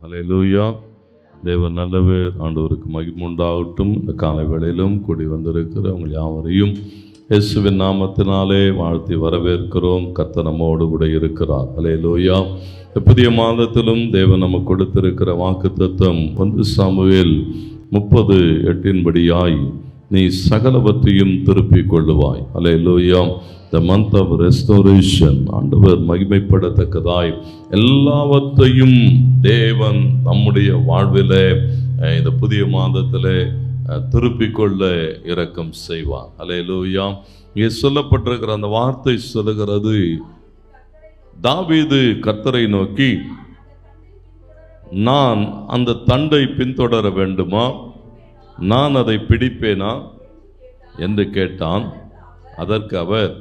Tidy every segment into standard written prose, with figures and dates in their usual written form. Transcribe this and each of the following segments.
அல்லேலூயா. தேவன் நல்லவர். ஆண்டவருக்கு மகிமை உண்டாகட்டும். இந்த காலை வேளையிலும் கூடி வந்திருக்கிற உங்கள் யாவரையும் இயேசுவின் நாமத்தினாலே வாழ்த்தி வரவேற்கிறோம். கர்த்தர் நம்மோடு கூட இருக்கிறார். அல்லேலூயா. புதிய மாதத்திலும் தேவன் நமக்கு கொடுத்திருக்கிற வாக்குத்தத்தம் 1 சாமுவேல் 30:8 நீ சகலவற்றையும் திருப்பிக் கொள்ளுவாய். அல்லேலூயா. The month of restoration. ஆண்டவர் மகிமைப்படத்தக்கதாய் எல்லாவற்றையும் தேவன் நம்முடைய வாழ்விலே இந்த புதிய மாதத்திலே திருப்பிக் கொள்ள இரக்கம் செய்வார். அல்லேலூயா. இங்கே சொல்லப்பட்டிருக்கிற அந்த வார்த்தை சொல்லுகிறது, தாவீது கர்த்தரை நோக்கி, நான் அந்த தண்டை பின்தொடர வேண்டுமா, நான் அதை பிடிப்பேனா என்று கேட்டான். அதற்கு அவர்,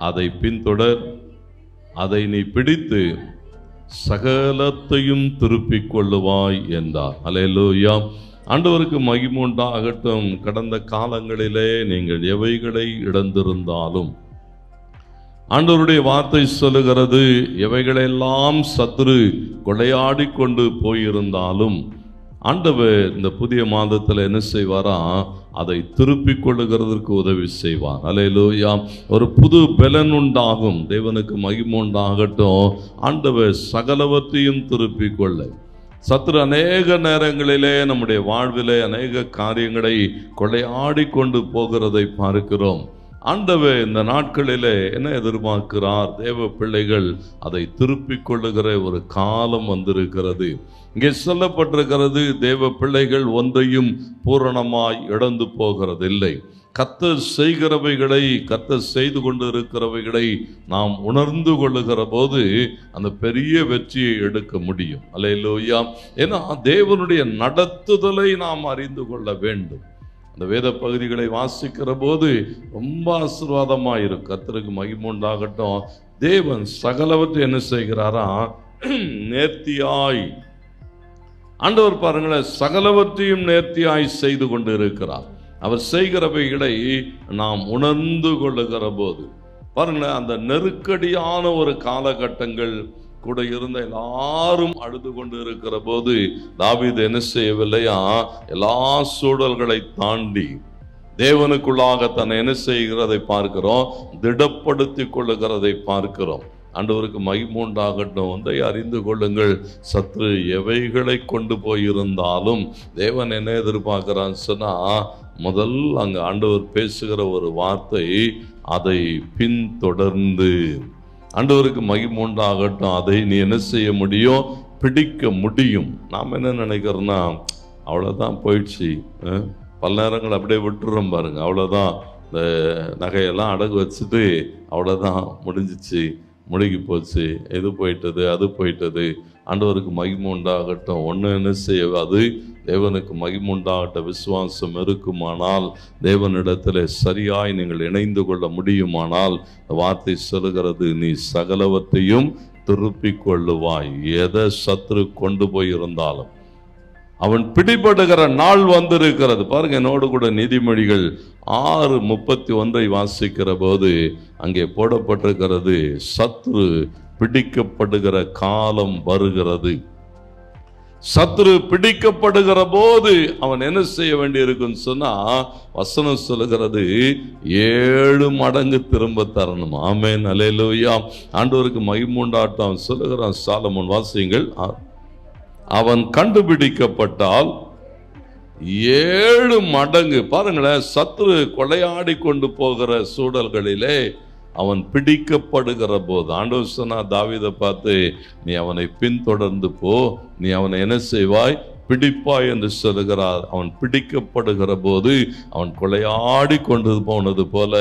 அதை பின்தொடர், அதை நீ பிடித்து சகலத்தையும் திருப்பிக் கொள்ளுவாய் என்றார். அல்லேலூயா. ஆண்டவருக்கு மகிமை உண்டாகட்டும். கடந்த காலங்களிலே நீங்கள் எவைகளை இழந்திருந்தாலும் ஆண்டவருடைய வார்த்தை சொல்லுகிறது, எவைகளெல்லாம் சத்துரு கொள்ளையாடி கொண்டு போயிருந்தாலும் ஆண்டவர் இந்த புதிய மாதத்தில் என்ன செய்வாரா, அதை திருப்பிக் கொள்ளுகிறதற்கு உதவி செய்வார். அல்லேலூயா. ஒரு புது பலன் உண்டாகும். தேவனுக்கு மகிமை உண்டாகட்டும். ஆண்டவர் சகலவற்றையும் திருப்பிக் கொள்ள சத்துரு அநேக நேரங்களிலே நம்முடைய வாழ்விலே அநேக காரியங்களை கொள்ளையாடி கொண்டு போகிறதை பார்க்கிறோம். ஆண்டவர் இந்த நாட்களிலே என்ன எதிர்பார்க்கிறார்? தேவ பிள்ளைகள் அதை திருப்பிக் கொள்ளுகிற ஒரு காலம் வந்திருக்கிறது. இங்கே சொல்லப்பட்டிருக்கிறது, தேவ பிள்ளைகள் ஒன்றையும் பூரணமாய் இழந்து போகிறதில்லை. கர்த்தர் செய்கிறவைகளை, கர்த்தர் செய்து கொண்டு இருக்கிறவைகளை நாம் உணர்ந்து கொள்ளுகிற போது அந்த பெரிய வெற்றியை எடுக்க முடியும். அல்லேலூயா. ஏன்னா தேவனுடைய நடத்துதலை நாம் அறிந்து கொள்ள வேண்டும். அந்த வேத பகுதிகளை வாசிக்கிற போது ரொம்ப ஆசீர்வாதமாக இருக்கும். கர்த்தருக்கு மகிமை உண்டாகட்டும். தேவன் சகலவற்றை என்ன செய்கிறாரா, நேர்த்தியாய், ஆண்டவர் பாருங்களேன், சகலவற்றையும் நேர்த்தியாய் செய்து கொண்டு இருக்கிறார். அவர் செய்கிறவைகளை நாம் உணர்ந்து கொள்ளுகிற போது பாருங்களேன், அந்த நெருக்கடியான ஒரு காலகட்டங்கள் கூட இருந்த எல்லாரும் அழுது கொண்டு இருக்கிற போது தாவீது என்ன செய்யவில்லையா, எல்லா சூழல்களை தாண்டி தேவனுக்குள்ளாக தன்னை என்ன செய்கிறதை பார்க்கிறோம், திடப்படுத்திக் கொள்ளுகிறதை பார்க்கிறோம். ஆண்டவருக்கு மகிமை உண்டாகட்டும். ஒன்றை அறிந்து கொள்ளுங்கள், சத்ரு எவைகளை கொண்டு போயிருந்தாலும் தேவன் என்ன எதிர்பார்க்கிறான்னு சொன்னா, முதல் அங்க ஆண்டவர் பேசுகிற ஒரு வார்த்தை, அதை பின்தொடர்ந்து. ஆண்டவருக்கு மகிமை உண்டாகட்டும். அதை நீ என்ன செய்ய முடியும், பிடிக்க முடியும். நாம் என்ன நினைக்கிறோன்னா, அவ்வளோதான் போயிடுச்சு, பல நேரங்கள் அப்படியே விட்டுறோம் பாருங்க, அவ்வளோதான், இந்த நகையெல்லாம் அடகு வச்சுட்டு அவ்வளோதான் முடிஞ்சிச்சு, முழுகி போச்சு, இது போயிட்டது, அது போயிட்டது. ஆண்டவருக்கு மகிமை உண்டாகட்டும். ஒன்று என்ன செய்யாது, தேவனுக்கு மகிமை உண்டாகட்ட விசுவாசம் இருக்குமானால், தேவனிடத்தில் சரியாய் நீங்கள் இணைந்து கொள்ள முடியுமானால், வார்த்தை சொல்லுகிறது, நீ சகலவற்றையும் திருப்பிக் கொள்ளுவாய். எதை சத்ரு கொண்டு போயிருந்தாலும் அவன் பிடிபடுகிற நாள் வந்திருக்கிறது. பாருங்க, என்னோடு கூட நீதிமொழிகள் 6:31 வாசிக்கிற போது அங்கே போடப்பட்டிருக்கிறது, சத்ரு பிடிக்கப்படுகிற காலம் வருகிறது. சத்ரு பிடிக்கப்படுகிற போது அவன் என்ன செய்ய வேண்டி இருக்குன்னு சொன்னா, வசனம் சொல்லுகிறது, 7 மடங்கு திரும்ப தரணும். ஆமென். அல்லேலூயா. ஆண்டவருக்கு மகிமை உண்டாகட்டும். சொல்லுகிறான் சாலமோன், வாசியுங்கள். அவன் கண்டுபிடிக்கப்பட்டால் 7 மடங்கு. பாருங்களேன், சத்ரு கொள்ளையாடி கொண்டு போகிற சூழல்களிலே அவன் பிடிக்கப்படுகிற போது ஆண்டவர் சொன்னா தாவீதை பார்த்து, நீ அவனை பின்தொடர்ந்து போ, நீ அவனை என்ன செய்வாய், பிடிப்பாய் என்று சொல்லுகிறார். அவன் பிடிக்கப்படுகிற போது அவன் கொள்ளையாடி கொண்டு போனது போல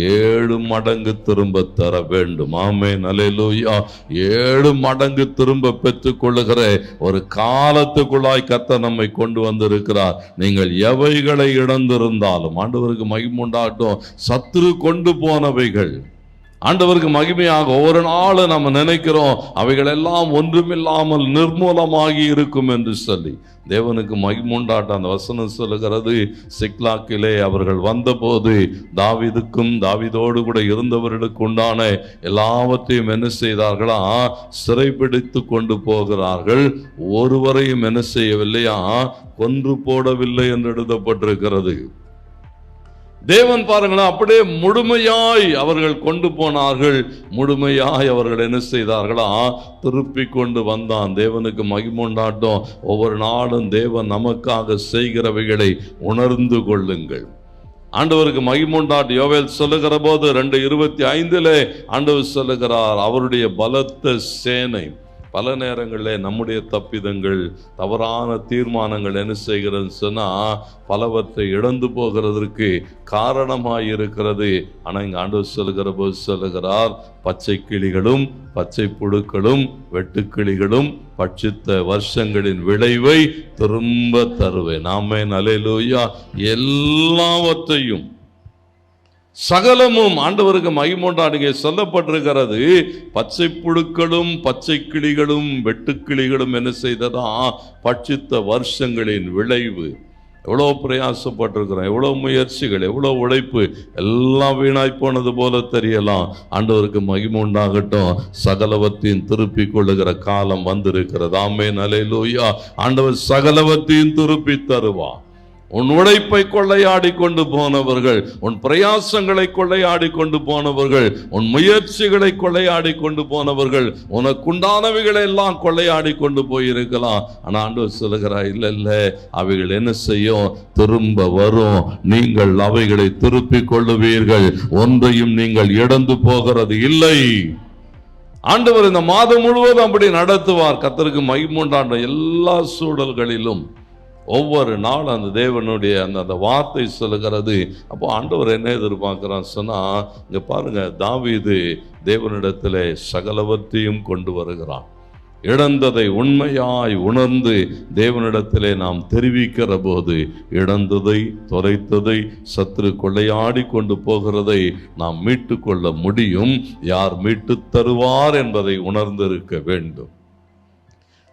7 மடங்கு திரும்ப தர வேண்டும். ஆமென். அல்லேலூயா. 7 மடங்கு திரும்ப பெற்றுக் கொள்ளுகிற ஒரு காலத்துக்குள்ளாய் கர்த்தர் நம்மை கொண்டு வந்திருக்கிறார். நீங்கள் எவைகளை இழந்திருந்தாலும், ஆண்டவருக்கு மகிமை உண்டாகட்டும், சத்துரு கொண்டு போனவைகள் ஆண்டவருக்கு மகிமையாக ஒவ்வொரு நாளும் நம்ம நினைக்கிறோம் அவைகள் எல்லாம் ஒன்றுமில்லாமல் நிர்மூலமாகி இருக்கும் என்று சொல்லி. தேவனுக்கு மகிமுண்டாட்டம். அந்த வசனம் சொல்லுகிறது, சிக்லாக்கிலே அவர்கள் வந்தபோது தாவீதுக்கும் தாவீதோடு கூட இருந்தவர்களுக்கு உண்டான எல்லாவற்றையும் என்ன செய்தார்களா, சிறைப்பிடித்து கொண்டு போகிறார்கள். ஒருவரையும் என்ன செய்யவில்லையா, கொன்று போடவில்லை என்று எழுதப்பட்டிருக்கிறது. தேவன் பாருங்களா, அப்படியே முழுமையாய் அவர்கள் கொண்டு போனார்கள். முழுமையாய் அவர்கள் என்ன செய்தார்களா, திருப்பி கொண்டு வந்தான். தேவனுக்கு மகிமுண்டாட்டம். ஒவ்வொரு நாளும் தேவன் நமக்காக செய்கிறவைகளை உணர்ந்து கொள்ளுங்கள். ஆண்டவருக்கு மகிமுண்டாட்டம். யோவேல் சொல்லுகிற போது 2:25 ஆண்டவர் சொல்லுகிறார், அவருடைய பலத்த சேனை. பல நேரங்களில் நம்முடைய தப்பிதங்கள், தவறான தீர்மானங்கள் என்ன செய்கிறதுன்னு சொன்னால் பலவற்றை இழந்து போகிறதற்கு காரணமாக இருக்கிறது. ஆனால் இங்கே ஆண்டவர் சொல்லுகிற போது சொல்லுகிறார், பச்சை கிளிகளும் பச்சை புழுக்களும் வெட்டுக்கிளிகளும் பட்சித்த வருஷங்களின் விளைவை திரும்ப தருவேன். ஆமென், அல்லேலூயா. எல்லாவற்றையும் சகலமும் ஆண்டவருக்கு மகிமுண்டாடுங்க சொல்லப்பட்டிருக்கிறது. பச்சை புழுக்களும் பச்சை கிளிகளும் வெட்டுக்கிளிகளும் என்ன செய்ததா, பட்சித்த வருஷங்களின் விளைவு. எவ்வளோ பிரயாசப்பட்டிருக்கிறோம், எவ்வளோ முயற்சிகள், எவ்வளோ உழைப்பு, எல்லாம் வீணாய் போனது போல தெரியலாம். ஆண்டவருக்கு மகிமை உண்டாகட்டும். சகலவற்றையும் திருப்பி கொள்ளுகிற காலம் வந்திருக்கிறது. ஆமென், அல்லேலூயா. ஆண்டவர் சகலவற்றையும் திருப்பி தருவார். உன் உழைப்பை கொள்ளையாடி கொண்டு போனவர்கள், உன் பிரயாசங்களை கொள்ளையாடி கொண்டு போனவர்கள், உன் முயற்சிகளை கொள்ளையாடி கொண்டு போனவர்கள், உனக்குண்டானவைகளை எல்லாம் கொள்ளையாடி கொண்டு போயிருக்கலாம். ஆனால் ஆண்டவர் சொல்லுகிறார், இல்லை இல்லை, அவைகள் என்ன செய்யும், திரும்ப வரும். நீங்கள் அவைகளை திருப்பி கொள்ளுவீர்கள். ஒன்றையும் நீங்கள் இழந்து போகிறது இல்லை. ஆண்டவர் இந்த மாதம் முழுவதும் அப்படி நடத்துவார். கர்த்தருக்கு மகிமுண்டாட்டம். எல்லா சூழல்களிலும் ஒவ்வொரு நாள் அந்த தேவனுடைய அந்த வார்த்தை சொல்லுகிறது. அப்போ ஆண்டவர் என்ன எதிர்பார்க்கிறான்னு சொன்னா, இங்க பாருங்க, தாவீது தேவனிடத்தில் சகலவற்றையும் கொண்டு வருகிறான். இழந்ததை உண்மையாய் உணர்ந்து தேவனிடத்திலே நாம் தெரிவிக்கிற போது, இழந்ததை தொலைத்ததை சத்துரு கொள்ளையாடி கொண்டு போகிறதை நாம் மீட்டு கொள்ள முடியும். யார் மீட்டு தருவார் என்பதை உணர்ந்திருக்க வேண்டும்.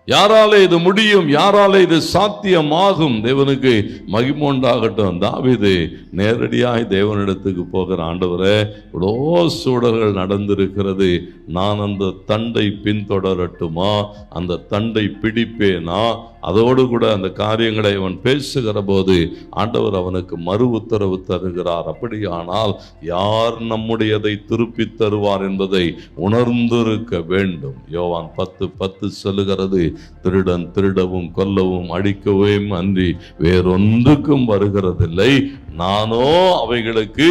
யாராலே இது முடியும், யாராலே இது சாத்தியமாகும். தேவனுக்கு மகிமை உண்டாகட்டும். தாவீது நேரடியாய் தேவனிடத்துக்கு போகிற, ஆண்டவரே இவ்வளோ சூழல்கள் நடந்திருக்கிறது, நான் அந்த தண்டை பின்தொடரட்டுமா, அந்த தண்டை பிடிப்பேனா? அதோடு கூட அந்த காரியங்களை அவன் பேசுகிற போது ஆண்டவர் அவனுக்கு மறு உத்தரவு தருகிறார். அப்படியானால் யார் நம்முடையதை திருப்பி தருவார் என்பதை உணர்ந்திருக்க வேண்டும். யோவான் 10:10 சொல்லுகிறது, திருடன் திருடவும் கொல்லவும் அழிக்கவும் அன்றி வேறொன்றுக்கும் வருகிறதில்லை, நானோ அவைகளுக்கு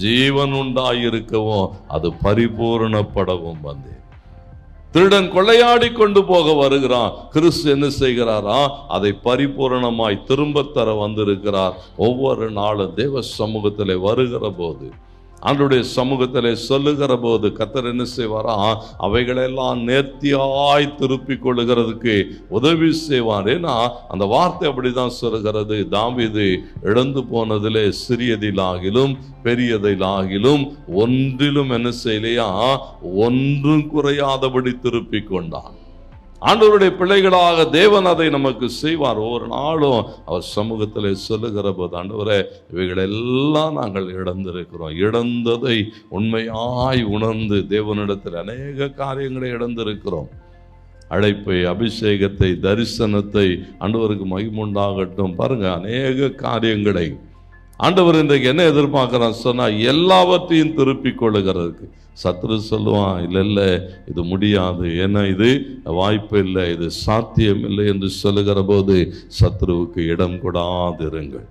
ஜீவன் உண்டாயிருக்கவும் அது பரிபூரணப்படவும் வந்தேன். திருடன் கொள்ளையாடி கொண்டு போக வருகிறான். கிறிஸ்து என்ன செய்கிறாரா, அதை பரிபூரணமாய் திரும்ப தர வந்திருக்கிறார். ஒவ்வொரு நாளும் தேவ சமூகத்தில் வருகிற போது, ஆண்டவருடைய சமூகத்தில் சொல்லுகிற போது கர்த்தர் என்ன செய்வாரா, அவைகளெல்லாம் நேர்த்தியாய் திருப்பி கொள்ளுகிறதுக்கு உதவி செய்வார். ஏன்னா அந்த வார்த்தை அப்படிதான் சொல்லுகிறது. தாவீது இழந்து போனதிலே சிறியதிலாகிலும் பெரியதிலாகிலும் ஒன்றிலும் என்ன செய்யலையா, ஒன்றும் குறையாதபடி திருப்பி கொண்டான். ஆண்டவருடைய பிள்ளைகளாக தேவன் அதை நமக்கு செய்வார். ஒவ்வொரு நாளும் அவர் சமூகத்தில் சொல்லுகிற போது, ஆண்டவரே இவைகளெல்லாம் நாங்கள் இழந்திருக்கிறோம். இழந்ததை உண்மையாய் உணர்ந்து தேவனிடத்தில் அநேக காரியங்களை இழந்திருக்கிறோம். அழைப்பை, அபிஷேகத்தை, தரிசனத்தை, ஆண்டவருக்கு மகிமை உண்டாகட்டும். பாருங்க, அநேக காரியங்களை ஆண்டவர் இன்றைக்கு என்ன எதிர்பார்க்கிறான் சொன்னா, எல்லாவற்றையும் திருப்பி கொள்ளுகிறதுக்கு. சத்துரு சொல்லுவான், இல்லை இல்லை இது முடியாது, ஏன்னா இது வாய்ப்பு இல்லை, இது சாத்தியம் இல்லை என்று சொல்லுகிற போது சத்துருவுக்கு இடம் கொடாதிருங்கள்.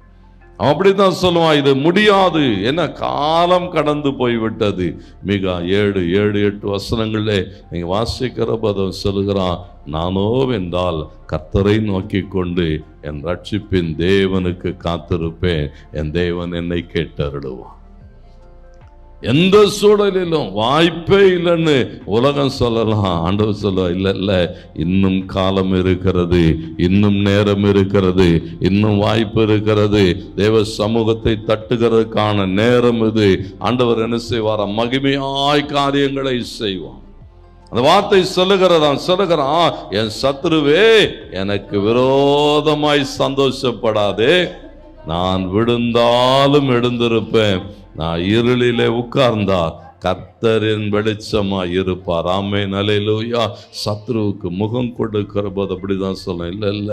அவன் அப்படித்தான் சொல்லுவான், இது முடியாது, ஏன்னா காலம் கடந்து போய்விட்டது. மிகா 7:8 வசனங்களே நீங்க வாசிக்கிற போது சொல்லுகிறான், நானோ என்றால் கர்த்தரை நோக்கி கொண்டு என் ரட்சிப்பின் தேவனுக்கு காத்திருப்பேன், என் தேவன் என்னை கேட்டருளுவான். எந்த சூழலிலும் வாய்ப்பே இல்லைன்னு உலகம் சொல்லலாம். ஆண்டவர் சொல்ல இல்ல, இன்னும் காலம் இருக்கிறது, இன்னும் நேரம் இருக்கிறது, இன்னும் வாய்ப்பு இருக்கிறது. தேவ சமூகத்தை தட்டுகிறதுக்கான நேரம் இது. ஆண்டவர் என்ன செய்வார்? மகிமையாய் காரியங்களை செய்வார். அந்த வார்த்தை சொல்லுகிறான், என் சத்துருவே எனக்கு விரோதமாய் சந்தோஷப்படாதே, நான் விழுந்தாலும் எழுந்திருப்பேன், நான் இருளிலே உட்கார்ந்தார் கர்த்தரின் வெளிச்சமாய் இருப்பார். ஆமென், அல்லேலூயா. சத்ருவுக்கு முகம் கொடுக்கிற போது அப்படிதான் சொல்ல, இல்ல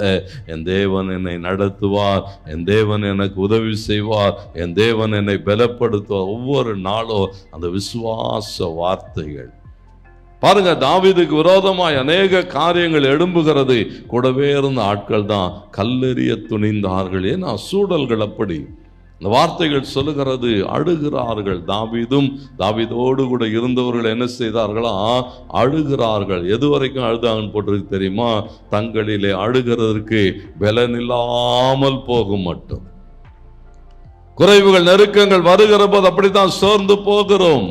என் தேவன் என்னை நடத்துவார், என் தேவன் எனக்கு உதவி செய்வார், என் தேவன் என்னை பலப்படுத்துவார். ஒவ்வொரு நாளும் அந்த விசுவாச வார்த்தைகள் பாருங்க. தாவீதுக்கு விரோதமாய் அநேக காரியங்கள் எழும்புகிறது. கூடவே இருந்த ஆட்கள் தான் கல்லெறிய துணிந்தார்கள். ஏன்னா சூழல்கள் அப்படி. இந்த வார்த்தைகள் சொல்லுகிறது, அழுகிறார்கள். தாவீதோடு கூட இருந்தவர்கள் என்ன செய்தார்களா? அழுகிறார்கள். எது வரைக்கும் அழுதாங்கன்னு போட்டிருக்கு தெரியுமா? தங்களிலே அழுகிறதற்கு பலனில்லாமல் போகும் மட்டும். குறைவுகள் நெருக்கங்கள் வருகிற போது அப்படித்தான் சோர்ந்து போகிறோம்.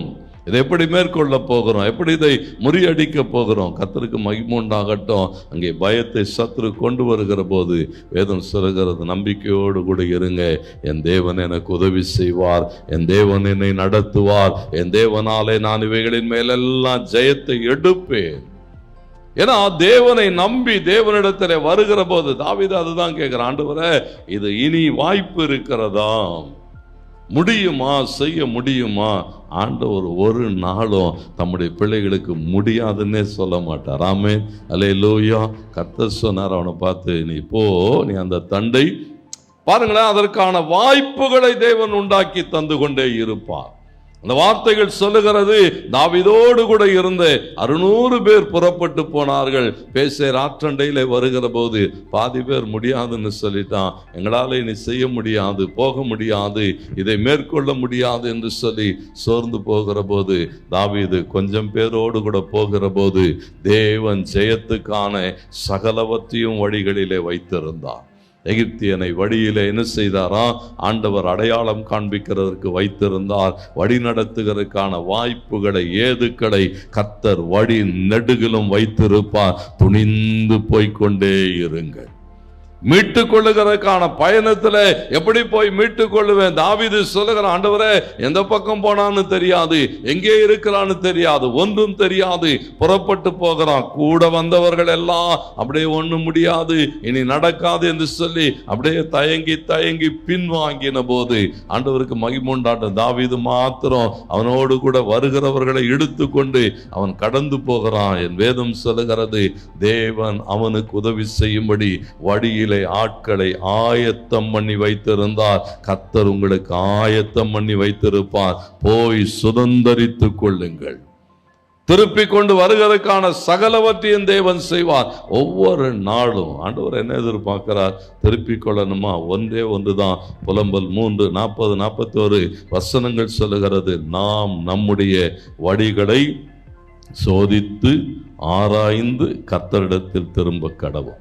இதை எப்படி மேற்கொள்ள போகிறோம்? எப்படி இதை முறியடிக்க போகிறோம்? கர்த்தருக்கு மகிமை உண்டாகட்டும். அங்கே பயத்தை சத்துரு கொண்டு வருகிற போது வேதம் சொல்லுகிறது, நம்பிக்கையோடு கூட இருங்க, என் தேவன் எனக்கு உதவி செய்வார், என் தேவன் என்னை நடத்துவார், என் தேவனாலே நான் இவைகளின் மேலெல்லாம் ஜெயத்தை எடுப்பேன். ஏன்னா தேவனை நம்பி தேவனிடத்தில் வருகிற போது தாவீது அதுதான் கேட்கிறான், ஆண்டவரே இது இனி வாய்ப்பு இருக்கிறதா, முடியுமா, செய்ய முடியுமா? ஆண்டவர் ஒரு நாளும் தம்முடைய பிள்ளைகளுக்கு முடியாதுன்னே சொல்ல மாட்டார். ஆமென், அல்லேலூயா. கர்த்தர் சொன்னார் அவனை பார்த்து, நீ போ, நீ அந்த தண்டை பாருங்களேன், அதற்கான வாய்ப்புகளை தேவன் உண்டாக்கி தந்து கொண்டே இருப்பார். அந்த வார்த்தைகள் சொல்லுகிறது, தாவீதோடு கூட இருந்த 600 பேர் புறப்பட்டு போனார்கள். பேசேர் ஆற்றண்டையிலே வருகிற போது பாதி பேர் முடியாதுன்னு சொல்லிட்டான். எங்களால் இனி செய்ய முடியாது, போக முடியாது, இதை மேற்கொள்ள முடியாது என்று சொல்லி சோர்ந்து போகிற போது தாவீது கொஞ்சம் பேரோடு கூட போகிற போது தேவன் ஜெயத்துக்கான சகலவற்றையும் வழிகளிலே வைத்திருந்தார். எகிப்தியனை வழியிலே என்ன செய்தாரா? ஆண்டவர் அடையாளம் காண்பிக்கிறதற்கு வைத்திருந்தார். வழி நடத்துகிறதுக்கான வாய்ப்புகளை, ஏதுக்களை கர்த்தர் வழி நெடுகிலும் வைத்திருப்பார். துணிந்து போய்கொண்டே இருங்கள். மீட்டுக் கொள்ளுகிறதுக்கான பயணத்துல எப்படி போய் மீட்டுக் கொள்ளுவேன்? தாவீது சொல்லுகிற, ஆண்டவரே எந்த பக்கம் போனான்னு தெரியாது, எங்கே இருக்கிறான்னு தெரியாது, ஒன்றும் தெரியாது, புறப்பட்டு போகிறான். கூட வந்தவர்கள் எல்லாம் அப்படியே ஒண்ணும் முடியாது, இனி நடக்காது என்று சொல்லி அப்படியே தயங்கி பின்வாங்கின போது ஆண்டவருக்கு மகிமை உண்டாட்டம். தாவீது மாத்திரம் அவனோடு கூட வருகிறவர்களை இழுத்து கொண்டு அவன் கடந்து போகிறான். என் வேதம் சொல்லுகிறது, தேவன் அவனுக்கு உதவி செய்யும்படி வழியில் ஆட்களை ஆயத்தம் பண்ணி வைத்திருந்தார். கர்த்தர் உங்களுக்கு ஆயத்தம் பண்ணி வைத்திருப்பார். போய் சுதந்தரித்துக் கொள்ளுங்கள். திருப்பிக் கொண்டு வருவதற்கான சகலவற்றையும் தேவன் செய்வார். ஒவ்வொரு நாளும் ஆண்டவர் என்ன எதிர்பார்க்கிறார்? திருப்பிக் கொள்ளணுமா? ஒன்றே ஒன்றுதான். புலம்பல் 3:40-41 வசனங்கள் சொல்லுகிறது, நாம் நம்முடைய வழிகளை சோதித்து ஆராய்ந்து கர்த்தரிடத்தில் திரும்ப கடவோம்.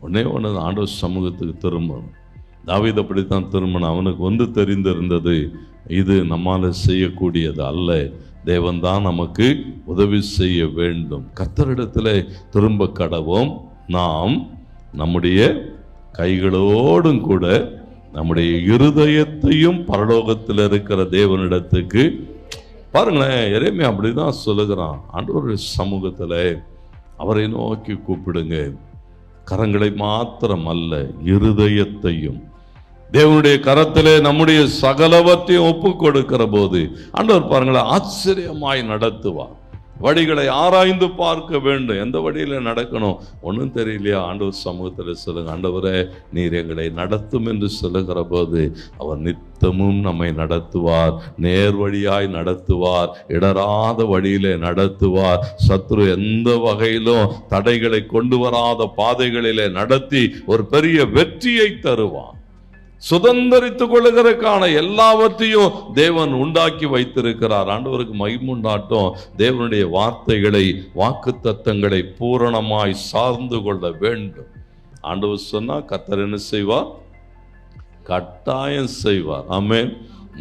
ஒன்னே ஒன்று, ஆண்டவர் சமூகத்துக்கு திரும்பணும். தாவீது அப்படித்தான் திரும்பணும். அவனுக்கு ஒன்று தெரிந்திருந்தது, இது நம்மால் செய்யக்கூடியது அல்ல, தேவன் தான் நமக்கு உதவி செய்ய வேண்டும். கர்த்தரிடத்தில் திரும்ப கடவோம். நாம் நம்முடைய கைகளோடும் கூட நம்முடைய இருதயத்தையும் பரலோகத்தில் இருக்கிற தேவனிடத்துக்கு பாருங்களேன். எரேமியா அப்படிதான் சொல்லுகிறான், ஆண்டவருடைய சமூகத்தில் அவரை நோக்கி கூப்பிடுங்க. கரங்களை மாத்திரம் அல்ல, இருதயத்தையும். தேவனுடைய கரத்திலே நம்முடைய சகலவற்றையும் ஒப்பு கொடுக்கிற போது ஆண்டவர் பாருங்களேன் ஆச்சரியமாய் நடத்துவார். வழிகளை ஆராய்ந்து பார்க்க வேண்டும். எந்த வழியில நடக்கணும் ஒன்றும் தெரியலையா? ஆண்டவர் சமூகத்தில் சொல்லுங்க, ஆண்டவரே நீர் எங்களை நடத்தும் என்று சொல்லுகிற போது அவர் நித்தமும் நம்மை நடத்துவார். நேர் வழியாய் நடத்துவார், இடராத வழியிலே நடத்துவார். சத்ரு எந்த வகையிலும் தடைகளை கொண்டு வராத பாதைகளிலே நடத்தி ஒரு பெரிய வெற்றியை தருவார். சுதந்தரித்துக் கொள்ளுகிறதுக்கான எல்லாவற்றையும் தேவன் உண்டாக்கி வைத்திருக்கிறார். ஆண்டவருக்கு மகிமை உண்டாட்டும். தேவனுடைய வார்த்தைகளை, வாக்குத்தத்தங்களை பூரணமாய் சார்ந்து கொள்ள வேண்டும். ஆண்டவர் சொன்னா கர்த்தர் என்ன செய்வார்? கட்டாயம் செய்வார். ஆமென்.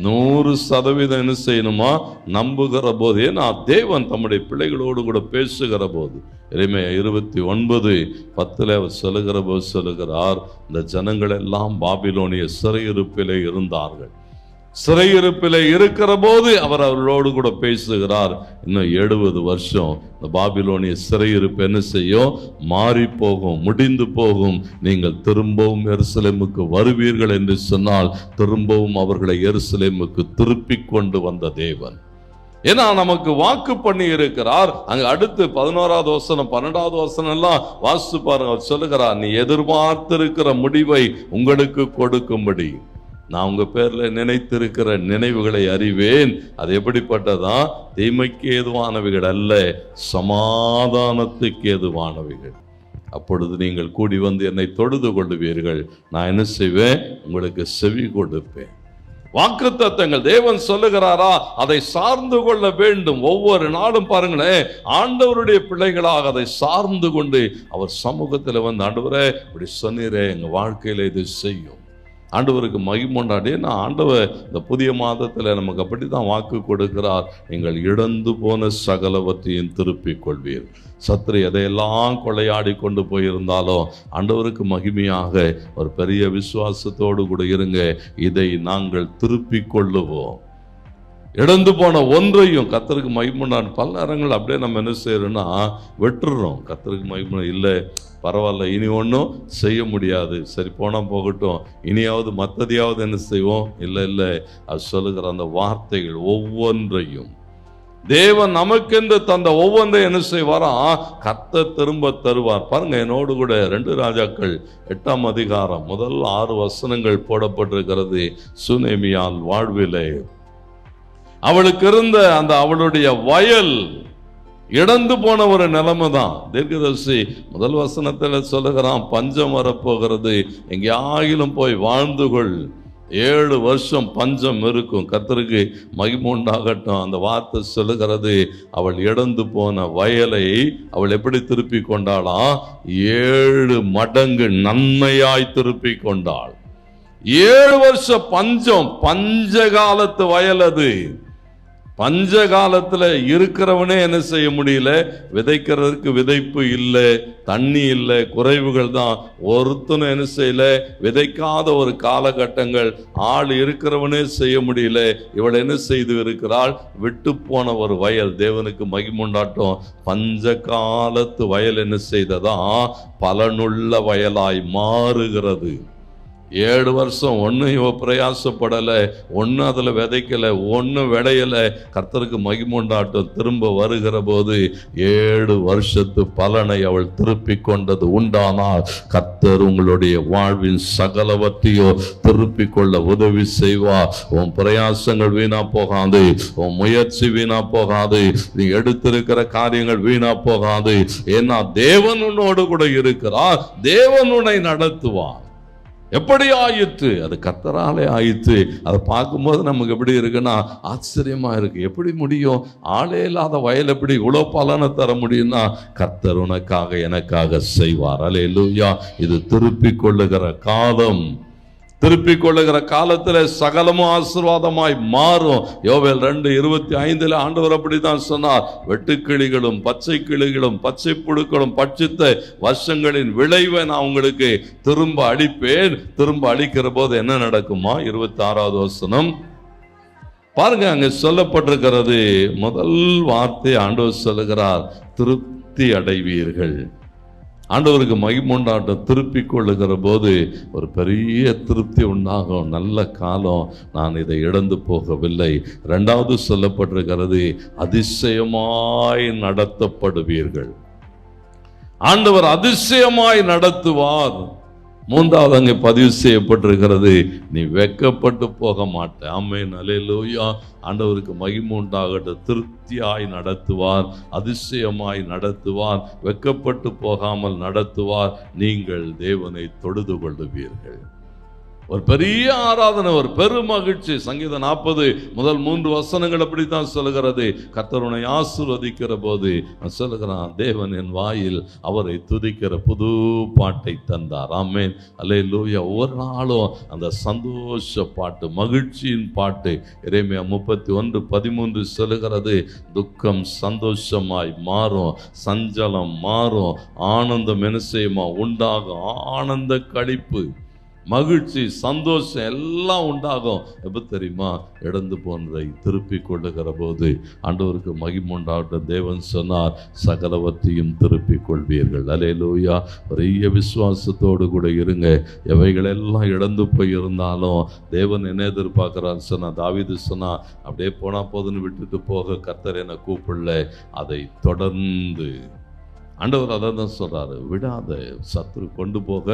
100% என்ன செய்யணுமா? நம்புகிற போது. ஏன்னா தேவன் தம்முடைய பிள்ளைகளோடு கூட பேசுகிற போது, எரேமியா 29:10 அவர் சொல்லுகிற போது சொல்லுகிறார், இந்த ஜனங்கள் எல்லாம் பாபிலோனிய சிறையிருப்பிலே இருந்தார்கள். சிறையிருப்பிலே இருக்கிற போது அவர் அவர்களோடு கூட பேசுகிறார். இன்னும் 70 வருஷம் இந்த பாபிலோனிய சிறையிருப்பு என்ன செய்யும்? மாறி போகும், முடிந்து போகும். நீங்கள் திரும்பவும் எருசலேமுக்கு வருவீர்கள் என்று சொன்னால் திரும்பவும் அவர்களை எருசலேமுக்கு திருப்பி கொண்டு வந்த தேவன். ஏன்னா நமக்கு வாக்கு பண்ணி இருக்கிறார். அங்க அடுத்து 11வது வசனம் 12வது வசனம் எல்லாம் வாசித்து பாருங்க. அவர் சொல்லுகிறார், நீ எதிர்பார்த்திருக்கிற முடிவை உங்களுக்கு கொடுக்கும்படி நான் உங்க பேர்ல நினைத்திருக்கிற நினைவுகளை அறிவேன். அது எப்படிப்பட்டதா? தீமைக்கு ஏதுவானவைகள் அல்ல, சமாதானத்துக்கு ஏதுவானவைகள். அப்பொழுது நீங்கள் கூடி வந்து என்னை தொழுது கொள்ளுவீர்கள். நான் என்ன செய்வேன்? உங்களுக்கு செவி கொடுப்பேன். வாக்குத்தத்தங்கள் தேவன் சொல்லுகிறாரா? அதை சார்ந்து கொள்ள வேண்டும். ஒவ்வொரு நாளும் பாருங்களேன், ஆண்டவருடைய பிள்ளைகளாக அதை சார்ந்து கொண்டு அவர் சமூகத்தில் வந்து, ஆண்டவரே இப்படி சொன்னீரே, எங்க வாழ்க்கையில இது செய்யும். ஆண்டவருக்கு மகிமுண்டாடி. நான் ஆண்டவர் இந்த புதிய மாதத்தில் நமக்கு அப்படித்தான் வாக்கு கொடுக்கிறார். நீங்கள் இழந்து போன சகலவற்றையும் திருப்பிக் கொள்வீர். சத்ரு எதையெல்லாம் கொள்ளையாடி கொண்டு போயிருந்தாலும் ஆண்டவருக்கு மகிமையாக ஒரு பெரிய விசுவாசத்தோடு கூட இருங்க. இதை நாங்கள் திருப்பிக் கொள்ளுவோம். இழந்து போன ஒன்றையும் கர்த்தருக்கு மகிமுண்டான். பல நேரங்கள் அப்படியே நம்ம என்ன செய்யறோம்னா வெட்டுறோம். கர்த்தருக்கு மகிமுண்டா இல்லை, பரவாயில்ல, இனி ஒன்றும் செய்ய முடியாது, சரி போனால் போகட்டும், இனியாவது மற்றதையாவது என்ன செய்வோம்? இல்லை இல்லை, அது சொல்லுகிற அந்த வார்த்தைகள் ஒவ்வொன்றையும் தேவன் நமக்கென்று தந்த ஒவ்வொன்றையும் என்ன செய்வாரா? கர்த்தர் திரும்ப தருவார். பாருங்க, என்னோடு கூட 2 ராஜாக்கள் 8ஆம் அதிகாரம் முதல் 6 வசனங்கள் போடப்பட்டிருக்கிறது. சுனேமியால் வாழ்விலே அவளுக்கு இருந்த அந்த அவளுடைய வயல் இழந்து போன ஒரு நிலைமை தான். தீர்க்கதரிசி முதல் வசனத்தில் சொல்லுகிறான், பஞ்சம் வரப்போகிறது, எங்கேயாயிலும் போய் வாழ்ந்து கொள், 7 வருஷம் பஞ்சம் இருக்கும். கர்த்தருக்கு மகிமை உண்டாகட்டும். அந்த வார்த்தை சொல்லுகிறது, அவள் இழந்து போன வயலை அவள் எப்படி திருப்பி கொண்டாளாம்? 7 மடங்கு நன்மையாய் திருப்பி கொண்டாள். 7 வருஷம் பஞ்சம், பஞ்ச காலத்து வயல் அது. பஞ்ச காலத்துல இருக்கிறவனே என்ன செய்ய முடியல? விதைக்கிறதுக்கு விதைப்பு இல்லை, தண்ணி இல்லை, குறைவுகள் தான். ஒருத்தனும் என்ன செய்யல? விதைக்காத ஒரு காலகட்டங்கள். ஆள் இருக்கிறவனே செய்ய முடியல. இவள் என்ன செய்து இருக்கிறாள்? விட்டு போன ஒரு வயல். தேவனுக்கு மகிமுண்டாட்டம். பஞ்ச காலத்து வயல் என்ன செய்ததா? பலனுள்ள வயலாய் மாறுகிறது. 7 வருஷம் ஒன்றும் இவ பிரயாசப்படலை, ஒன்றும் அதில் விதைக்கலை, ஒன்றும் விளையலை. கர்த்தருக்கு மகிமுண்டாட்டம். திரும்ப வருகிற போது 7 வருஷத்து பலனை அவள் திருப்பி கொண்டது உண்டானால் கர்த்தர் உங்களுடைய வாழ்வின் சகலவற்றையோ திருப்பி கொள்ள உதவி செய்வார். உன் பிரயாசங்கள் வீணா போகாது, உன் முயற்சி வீணா போகாது, நீ எடுத்திருக்கிற காரியங்கள் வீணா போகாது. ஏன்னா தேவன் உன்னோடு கூட இருக்கிறார். தேவன் உன்னை நடத்துவார். எப்படி ஆயிற்று? அது கர்த்தராலே ஆயிற்று. அதை பார்க்கும்போது நமக்கு எப்படி இருக்குன்னா ஆச்சரியமா இருக்கு. எப்படி முடியும்? ஆளே இல்லாத வயல் எப்படி இவ்வளோ பலனை தர முடியும்னா கர்த்தர் உனக்காக எனக்காக செய்வார். அல்லேலூயா. இது திருப்பிக் கொள்ளுகிற காலம். திருப்பிக் கொள்ளுகிற காலத்துல சகலமும் ஆசீர்வாதமாய் மாறும். யோவேல் 2:25 ஆண்டவர் அப்படித்தான் சொன்னார். வெட்டுக்கிளிகளும் பச்சை கிளிகளும் பச்சை புழுக்களும் பட்சித்த வருஷங்களின் விளைவை நான் உங்களுக்கு திரும்ப அளிப்பேன். திரும்ப அளிக்கிற போது என்ன நடக்குமா? 26வது வசனம் பாருங்க, அங்க சொல்லப்பட்டிருக்கிறது. முதல் வார்த்தை ஆண்டவர் சொல்லுகிறார், திருப்தி அடைவீர்கள். ஆண்டவருக்கு மகிமுண்டாட்டம். திருப்பி கொள்ளுகிற போது ஒரு பெரிய திருப்தி உண்டாகும். நல்ல காலம், நான் இதை இழந்து போகவில்லை. 2வது சொல்லப்பட்டிருக்கிறது, அதிசயமாய் நடத்தப்படுவீர்கள். ஆண்டவர் அதிசயமாய் நடத்துவார். 3வது அங்கே பதிவு செய்யப்பட்டிருக்கிறது, நீ வெட்கப்பட்டு போக மாட்ட. ஆமென், அல்லேலூயா. ஆண்டவருக்கு மகிமை உண்டாகட்டும். திருப்தியாய் நடத்துவார், அதிசயமாய் நடத்துவார், வெட்கப்பட்டு போகாமல் நடத்துவார். நீங்கள் தேவனை தொழுது கொள்ளுவீர்கள். ஒரு பெரிய ஆராதனை, ஒரு பெரும் மகிழ்ச்சி. சங்கீதம் 40 முதல் 3 வசனங்கள் அப்படித்தான் சொல்லுகிறது. கர்த்தர் உன்னை ஆசீர்வதிக்கிற போது சொல்லுகிறான், தேவன் என் வாயில் அவரை துதிக்கிற புது பாட்டை தந்தார். ஆமென், அல்லேலூயா. ஒவ்வொரு நாளும் அந்த சந்தோஷ பாட்டு, மகிழ்ச்சியின் பாட்டு. எரேமியா 31:13 சொல்லுகிறது, துக்கம் சந்தோஷமாய் மாறும், சஞ்சலம் மாறும், ஆனந்தம் என்ன செய்யுமா உண்டாகும். ஆனந்த களிப்பு, மகிழ்ச்சி, சந்தோஷம் எல்லாம் உண்டாகும். எப்ப தெரியுமா? இழந்து போனதை திருப்பி கொள்ளுகிற போது. ஆண்டவருக்கு மகிமை உண்டாகட்டும். தேவன் சொன்னார், சகலவற்றையும் திருப்பி கொள்வீர்கள். அல்லேலூயா. பெரிய விசுவாசத்தோடு கூட இருங்க. எவைகள் எல்லாம் இழந்து போய் இருந்தாலும் தேவன் என்ன எதிர்பார்க்கிறான்னு சொன்னா, தாவீது சொன்னா, அப்படியே போனா போதுன்னு விட்டுட்டு போக கர்த்தர் என்னை கூப்பிடல, அதை தொடர்ந்து. ஆண்டவர் அதை தான் சொல்றாரு, விடாத, சத்துரு கொண்டு போக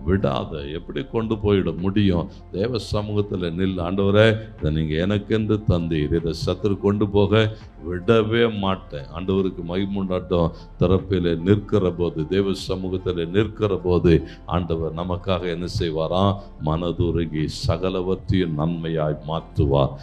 விடாத. எப்படி கொண்டு போயிட முடியும்? தேவ சமூகத்தில் நில். ஆண்டவரே, இதை நீங்கள் எனக்கென்று தந்தீர், இதை சத்துரு கொண்டு போக விடவே மாட்டேன். ஆண்டவருக்கு மகிமை உண்டாட்டம். திறப்பில் நிற்கிற போது, தேவ சமூகத்தில் நிற்கிற போது ஆண்டவர் நமக்காக என்ன செய்வாராம்? மனதுருகி சகலவற்றையும் நன்மையாய் மாற்றுவார்.